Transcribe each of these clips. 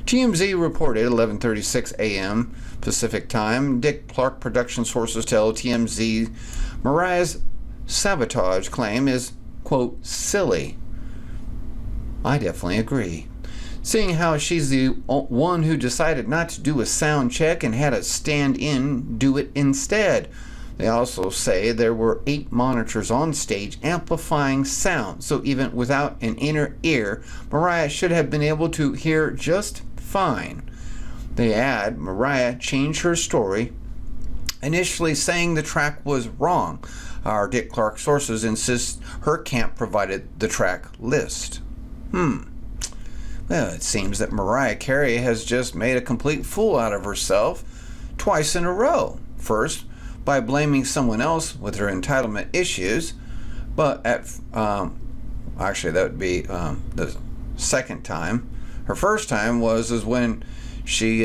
TMZ reported 11:36 a.m. Pacific Time. Dick Clark production sources tell TMZ Mariah's sabotage claim is, quote, silly. I definitely agree. Seeing how she's the one who decided not to do a sound check and had a stand-in do it instead. They also say there were 8 monitors on stage amplifying sound, so even without an inner ear, Mariah should have been able to hear just fine. They add, Mariah changed her story, initially saying the track was wrong. Our Dick Clark sources insist her camp provided the track list. Well, it seems that Mariah Carey has just made a complete fool out of herself twice in a row. First, by blaming someone else with her entitlement issues, but actually that would be the second time. Her first time was when she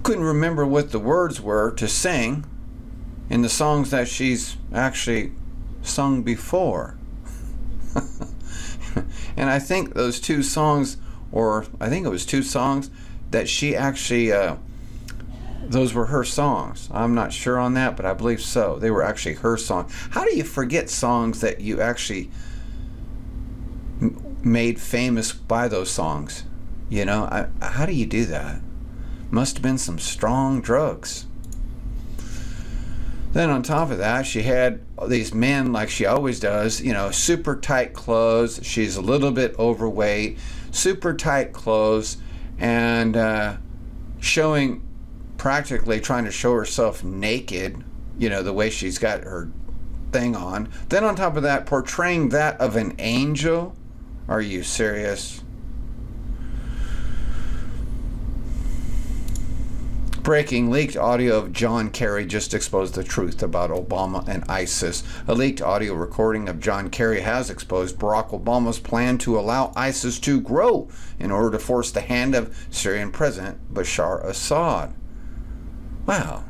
couldn't remember what the words were to sing in the songs that she's actually sung before. And I think those 2 songs, or I think it was 2 songs that she actually those were her songs. I'm not sure on that, but I believe so. They were actually her songs. How do you forget songs that you actually made famous by those songs? You know, how do you do that? Must have been some strong drugs. Then on top of that, she had these men, like she always does, you know, super tight clothes. She's a little bit overweight, super tight clothes, and practically trying to show herself naked, you know, the way she's got her thing on. Then on top of that, portraying that of an angel. Are you serious? Breaking, leaked audio of John Kerry just exposed the truth about Obama and ISIS. A leaked audio recording of John Kerry has exposed Barack Obama's plan to allow ISIS to grow in order to force the hand of Syrian President Bashar Assad. Wow,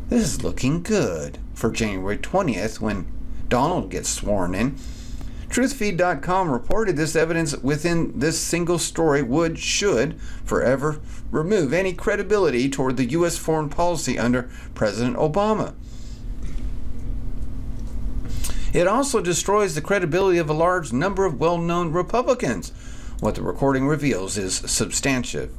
this is looking good for January 20th when Donald gets sworn in. Truthfeed.com reported this evidence within this single story should forever remove any credibility toward the U.S. foreign policy under President Obama. It also destroys the credibility of a large number of well-known Republicans. What the recording reveals is substantive.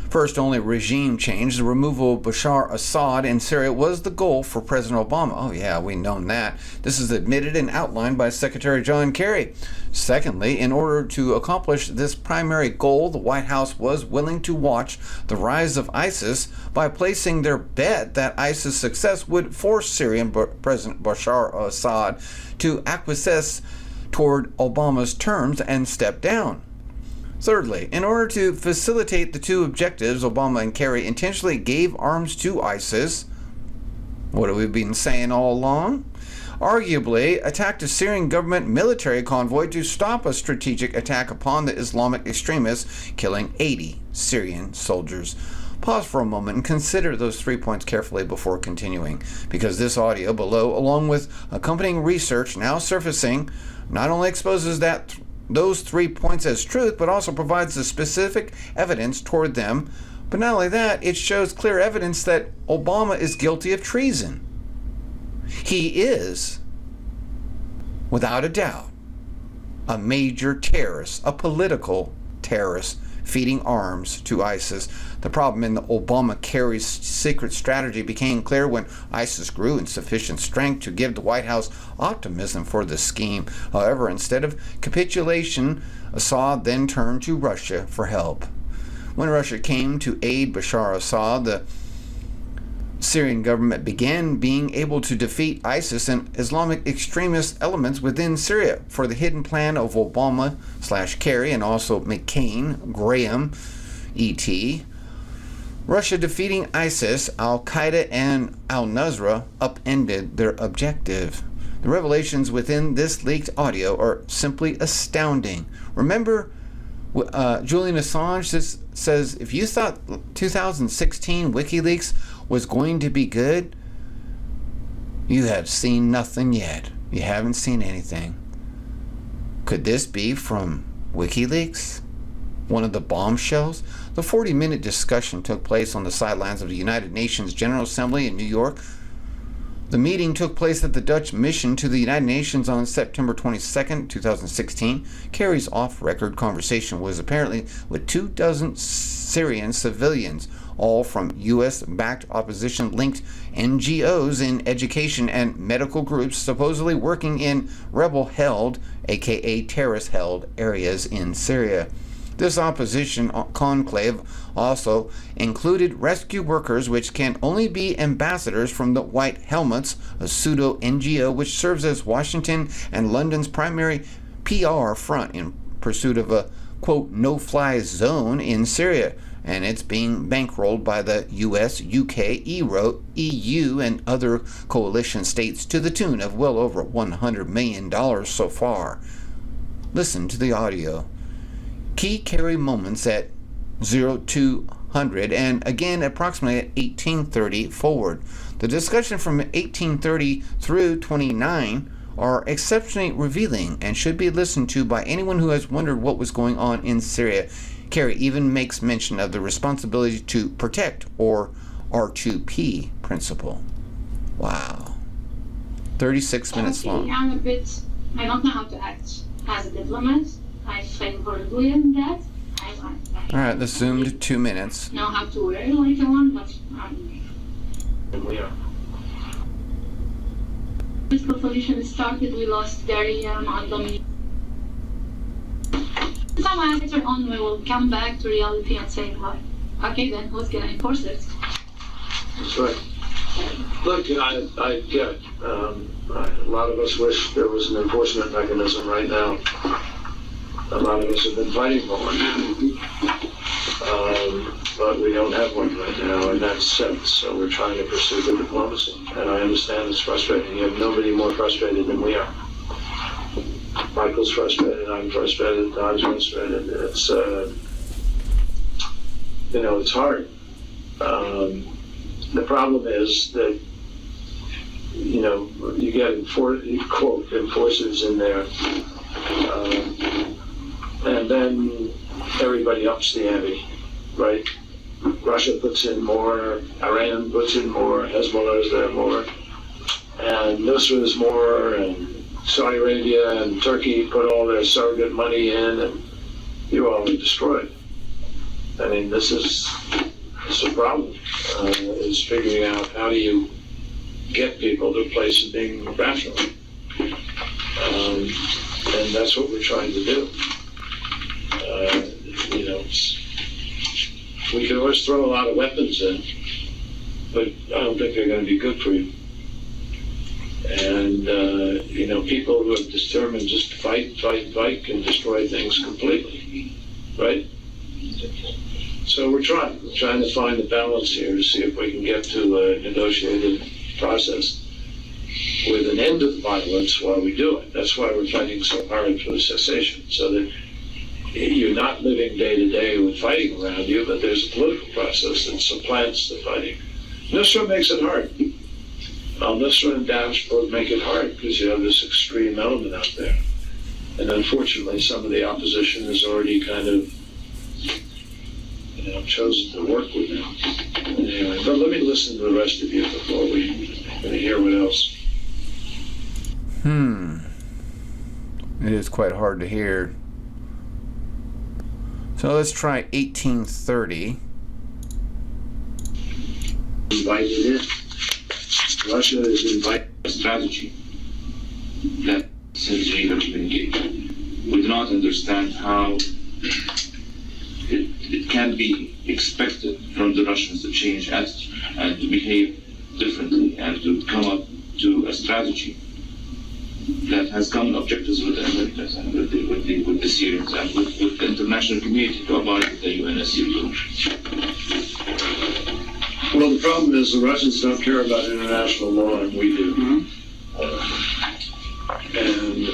First, only regime change, the removal of Bashar Assad in Syria, was the goal for President Obama. Oh yeah, we've known that. This is admitted and outlined by Secretary John Kerry. Secondly, in order to accomplish this primary goal, the White House was willing to watch the rise of ISIS by placing their bet that ISIS' success would force Syrian President Bashar Assad to acquiesce toward Obama's terms and step down. Thirdly, in order to facilitate the 2 objectives, Obama and Kerry intentionally gave arms to ISIS. What have we been saying all along? Arguably, attacked a Syrian government military convoy to stop a strategic attack upon the Islamic extremists, killing 80 Syrian soldiers. Pause for a moment and consider those 3 points carefully before continuing, because this audio below, along with accompanying research now surfacing, not only exposes those 3 points as truth, but also provides the specific evidence toward them. But not only that, it shows clear evidence that Obama is guilty of treason. He is, without a doubt, a major terrorist, a political terrorist, feeding arms to ISIS. The problem in the Obama-Kerry's secret strategy became clear when ISIS grew in sufficient strength to give the White House optimism for the scheme. However, instead of capitulation, Assad then turned to Russia for help. When Russia came to aid Bashar Assad, the Syrian government began being able to defeat ISIS and Islamic extremist elements within Syria. For the hidden plan of Obama/Kerry and also McCain, Graham, E.T., Russia defeating ISIS, Al-Qaeda, and al-Nusra upended their objective. The revelations within this leaked audio are simply astounding. Remember, Julian Assange says, if you thought 2016 WikiLeaks was going to be good, you have seen nothing yet. You haven't seen anything. Could this be from WikiLeaks? one of the bombshells? The 40-minute discussion took place on the sidelines of the United Nations General Assembly in New York. The meeting took place at the Dutch mission to the United Nations on September 22, 2016. Kerry's off-record conversation was apparently with 24 Syrian civilians, all from U.S.-backed opposition-linked NGOs in education and medical groups supposedly working in rebel-held, aka terrorist-held, areas in Syria. This opposition conclave also included rescue workers, which can only be ambassadors from the White Helmets, a pseudo-NGO which serves as Washington and London's primary PR front in pursuit of a, quote, no-fly zone in Syria. And it's being bankrolled by the US, UK, EU, and other coalition states to the tune of well over $100 million so far. Listen to the audio. Key Kerry moments at 0200 and again approximately at 1830 forward. The discussion from 1830 through 29 are exceptionally revealing and should be listened to by anyone who has wondered what was going on in Syria. Kerry even makes mention of the responsibility to protect, or R2P principle. Wow. 36 minutes long. I don't know how to act as a diplomat. I fail horribly in that. All right, let's zoom to 2 minutes. Know how to wear like I want, but political solution started. We lost Daria on the. Some aspects are on. We will come back to reality and say, "Well, okay, then who's gonna enforce it?" That's right. Look, I get it. A lot of us wish there was an enforcement mechanism right now. A lot of us have been fighting for one, but we don't have one right now, and that's sense. So we're trying to pursue the diplomacy, and I understand it's frustrating. You have nobody more frustrated than we are. Michael's frustrated, I'm frustrated, Don's frustrated. It's it's hard. The problem is that you get quote enforcers in there. And then everybody ups the ante, right? Russia puts in more, Iran puts in more, Hezbollah is there more, and Nusra is more, and Saudi Arabia and Turkey put all their surrogate money in, and you all are destroyed. I mean, this is a problem, is figuring out how do you get people to a place of being rational. And that's what we're trying to do. We can always throw a lot of weapons in, but I don't think they're going to be good for you. And, people who are determined just to fight can destroy things completely, right? So we're trying to find the balance here to see if we can get to a negotiated process with an end of violence while we do it. That's why we're fighting so hard for the cessation, so that you're not living day to day with fighting around you, but there's a political process that supplants the fighting. Nusra makes it hard. Nusra and Daesh both make it hard because you have this extreme element out there. And unfortunately, some of the opposition has already kind of chosen to work with them. Anyway, but let me listen to the rest of you before we hear what else. It is quite hard to hear. So let's try 1830. Invited in. Russia is invited. A strategy that since we have been engaged. We do not understand how it can be expected from the Russians to change attitude and to behave differently and to come up to a strategy that has common objectives with the Americans and with the Syrians and with the international community to abide with the UNSC rules. Well, the problem is the Russians don't care about international law, and we do. And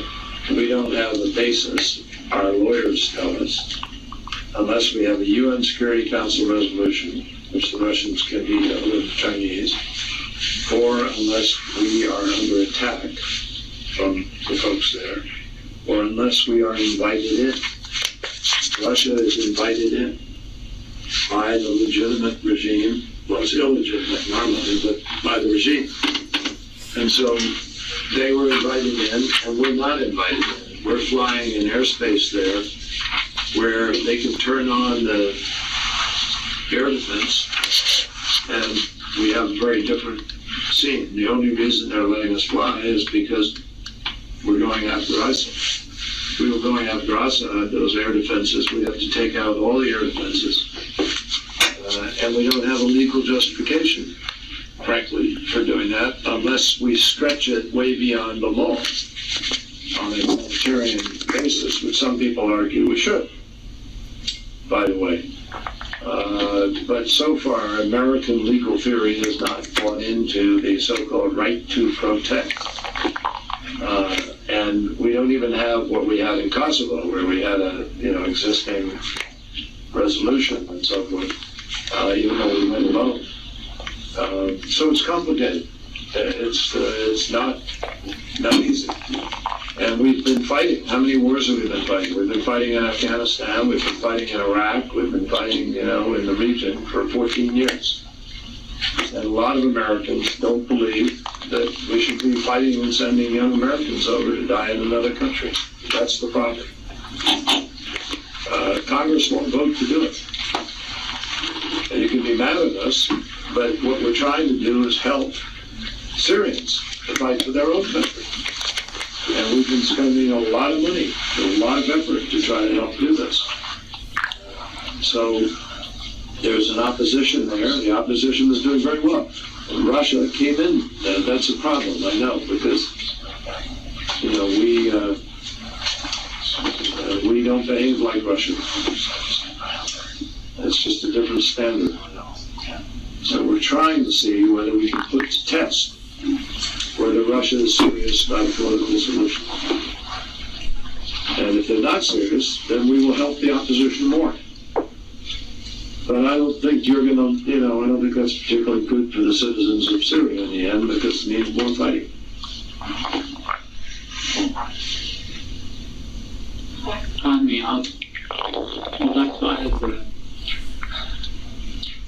we don't have a basis, our lawyers tell us, unless we have a UN Security Council resolution, which the Russians can veto with the Chinese, or unless we are under attack from the folks there, or unless we are invited in. Russia is invited in by the legitimate regime. Well, it's illegitimate normally, but by the regime. And so they were invited in, and we're not invited in. We're flying in airspace there where they can turn on the air defense, and we have a very different scene. The only reason they're letting us fly is because we're going after ISIL. If we were going after Assad, those air defenses, we'd have to take out all the air defenses. And we don't have a legal justification, frankly, for doing that, unless we stretch it way beyond the law on a humanitarian basis, which some people argue we should, by the way. But so far, American legal theory has not gone into the so-called right to protect. And we don't even have what we had in Kosovo, where we had a existing resolution and so forth, even though we went alone. So it's complicated. It's not easy. And we've been fighting. How many wars have we been fighting? We've been fighting in Afghanistan, we've been fighting in Iraq, we've been fighting, in the region for 14 years. And a lot of Americans don't believe that we should be fighting and sending young Americans over to die in another country. That's the problem. Congress won't vote to do it. And you can be mad at us, but what we're trying to do is help Syrians to fight for their own country. And we've been spending a lot of money, a lot of effort to try to help do this. So there's an opposition there. The opposition is doing very well. And Russia came in, and that's a problem, I know, because we don't behave like Russia. It's just a different standard. So we're trying to see whether we can put to test whether Russia is serious about a political solution. And if they're not serious, then we will help the opposition more. But I don't think you're going to, I don't think that's particularly good for the citizens of Syria in the end, because it means more fighting. Finally, I would like to add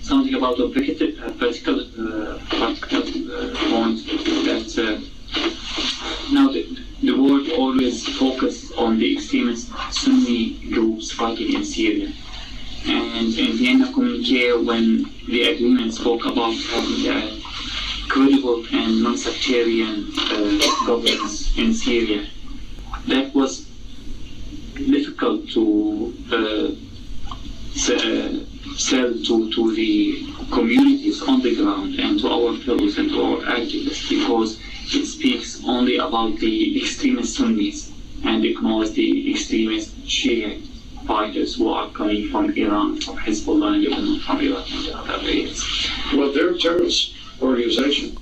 something about the practical point that now the world always focuses on the extremist Sunni groups fighting in Syria. And in Vienna communique, when the agreement spoke about having a credible and non-sectarian governance in Syria, that was difficult to sell to the communities on the ground and to our fellows and to our activists, because it speaks only about the extremist Sunnis and ignores the extremist Shia fighters who are coming from Iran, from Hezbollah, and Lebanon, from Iraq and other areas. Well, they're a terrorist organization.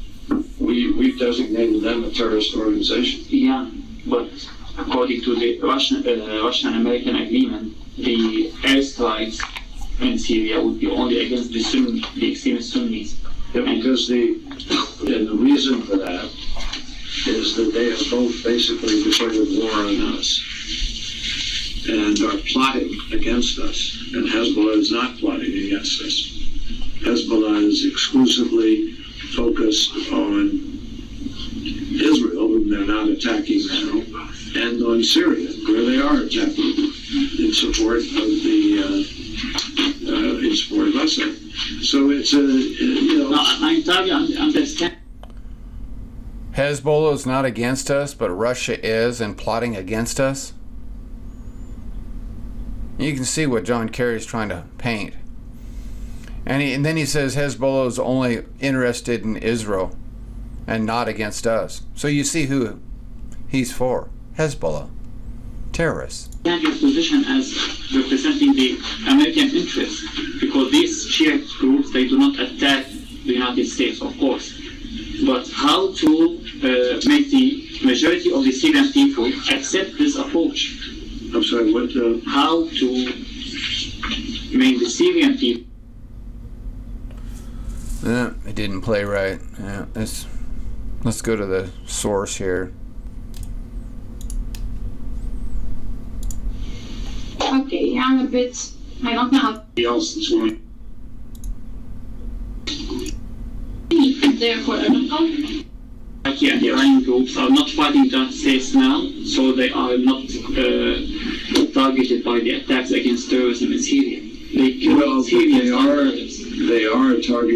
We've designated them a terrorist organization. Yeah, but according to the Russian-American agreement, the airstrikes in Syria would be only against the extremist Sunnis. Yeah, because the reason for that is that they have both basically declared war on us and are plotting against us. And Hezbollah is not plotting against us. Hezbollah is exclusively focused on Israel, whom they're not attacking now, and on Syria, where they are attacking in support of Assad. So it's No, I entirely understand. Hezbollah is not against us, but Russia is and plotting against us. You can see what John Kerry's trying to paint. And then he says Hezbollah is only interested in Israel and not against us. So you see who he's for. Hezbollah. Terrorists. Your position as representing the American interest, because these Shia groups, they do not attack the United States, of course. But how to make the majority of the Syrian people accept this approach? I'm sorry, what? How to make the Syrian people... It didn't play right. Yeah, let's go to the source here. Okay, Yeah, I'm a bit. I don't know how else that's going. therefore I don't know. Yeah, the Iranian groups are not fighting the United States now, so they are not targeted by the attacks against terrorism in Syria. They kill Syrians. They are targeted.